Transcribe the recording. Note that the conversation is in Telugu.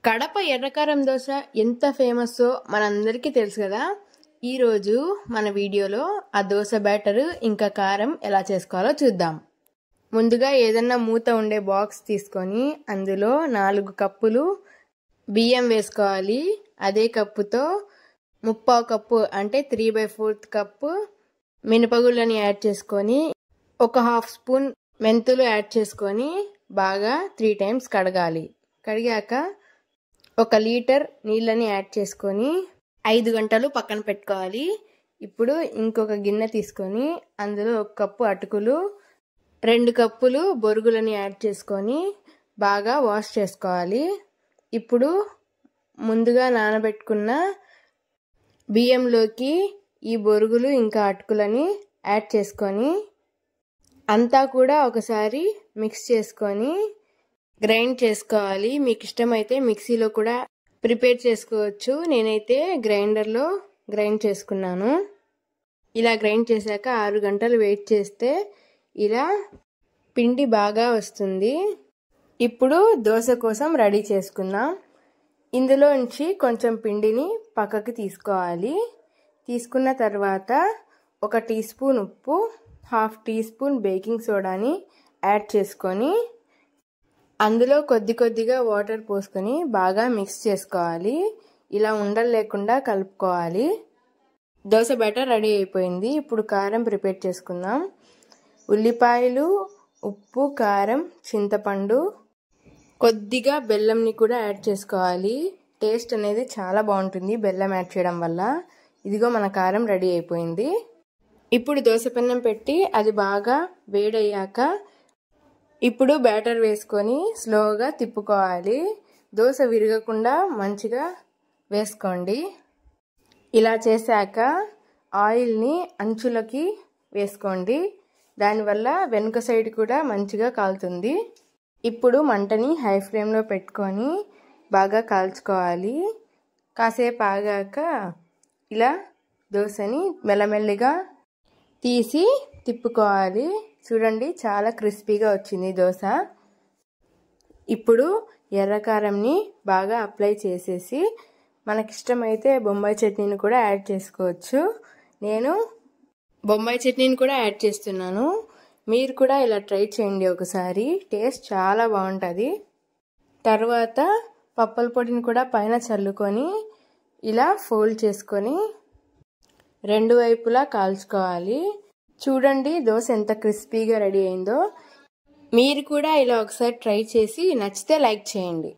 కడప ఎర్రకారం దోశ ఎంత ఫేమస్సో మనందరికీ తెలుసు కదా. ఈరోజు మన వీడియోలో ఆ దోశ బ్యాటర్ ఇంకా కారం ఎలా చేసుకోవాలో చూద్దాం. ముందుగా ఏదన్నా మూత ఉండే బాక్స్ తీసుకొని అందులో 4 కప్పులు బియ్యం వేసుకోవాలి. అదే కప్పుతో 3/4 కప్పు అంటే 3/4 కప్పు మినపగుళ్ళని యాడ్ చేసుకొని ఒక 1/2 స్పూన్ మెంతులు యాడ్ చేసుకొని బాగా 3 టైమ్స్ కడగాలి. కడిగాక 1 లీటర్ నీళ్ళని యాడ్ చేసుకొని 5 గంటలు పక్కన పెట్టుకోవాలి. ఇప్పుడు ఇంకొక గిన్నె తీసుకొని అందులో 1 కప్పు అటుకులు, 2 కప్పులు బొరుగులని యాడ్ చేసుకొని బాగా వాష్ చేసుకోవాలి. ఇప్పుడు ముందుగా నానబెట్టుకున్న బియ్యంలోకి ఈ బొరుగులు ఇంకా అటుకులని యాడ్ చేసుకొని అంతా కూడా ఒకసారి మిక్స్ చేసుకొని గ్రైండ్ చేసుకోవాలి. మీకు ఇష్టమైతే మిక్సీలో కూడా ప్రిపేర్ చేసుకోవచ్చు. నేనైతే గ్రైండర్లో గ్రైండ్ చేసుకున్నాను. ఇలా గ్రైండ్ చేశాక 6 గంటలు వెయిట్ చేస్తే ఇలా పిండి బాగా వస్తుంది. ఇప్పుడు దోశ కోసం రెడీ చేసుకుందాం. ఇందులోంచి కొంచెం పిండిని పక్కకి తీసుకోవాలి. తీసుకున్న తర్వాత 1 టీ స్పూన్ ఉప్పు, 1/2 టీ స్పూన్ బేకింగ్ సోడాని యాడ్ చేసుకొని అందులో కొద్దిగా వాటర్ పోసుకొని బాగా మిక్స్ చేసుకోవాలి. ఇలా ఉండలు లేకుండా కలుపుకోవాలి. దోశ బ్యాటర్ రెడీ అయిపోయింది. ఇప్పుడు కారం ప్రిపేర్ చేసుకుందాం. ఉల్లిపాయలు, ఉప్పు, కారం, చింతపండు, కొద్దిగా బెల్లంని కూడా యాడ్ చేసుకోవాలి. టేస్ట్ అనేది చాలా బాగుంటుంది బెల్లం యాడ్ చేయడం వల్ల. ఇదిగో మన కారం రెడీ అయిపోయింది. ఇప్పుడు దోశ పెన్నం పెట్టి అది బాగా వేడయ్యాక ఇప్పుడు బ్యాటర్ వేసుకొని స్లోగా తిప్పుకోవాలి. దోశ విరగకుండా మంచిగా వేసుకోండి. ఇలా చేశాక ఆయిల్ని అంచులకి వేసుకోండి. దానివల్ల వెనుక సైడ్ కూడా మంచిగా కాలుతుంది. ఇప్పుడు మంటని హై ఫ్లేమ్లో పెట్టుకొని బాగా కాల్చుకోవాలి. కాసేపు ఆగాక ఇలా దోశని మెల్లమెల్లిగా తీసి తిప్పుకోవాలి. చూడండి, చాలా క్రిస్పీగా వచ్చింది దోశ. ఇప్పుడు ఎర్రకారంని బాగా అప్లై చేసేసి మనకిష్టమైతే బొంబాయి చట్నీని కూడా యాడ్ చేసుకోవచ్చు. నేను బొంబాయి చట్నీని కూడా యాడ్ చేస్తున్నాను. మీరు కూడా ఇలా ట్రై చేయండి ఒకసారి. టేస్ట్ చాలా బాగుంటుంది. తర్వాత పప్పల పొడిని కూడా పైన చల్లుకొని ఇలా ఫోల్డ్ చేసుకొని 2 వైపులా కాల్చుకోవాలి. చూడండి దోశ ఎంత క్రిస్పీగా రెడీ అయిందో. మీరు కూడా ఇలా ఒకసారి ట్రై చేసి నచ్చితే లైక్ చేయండి.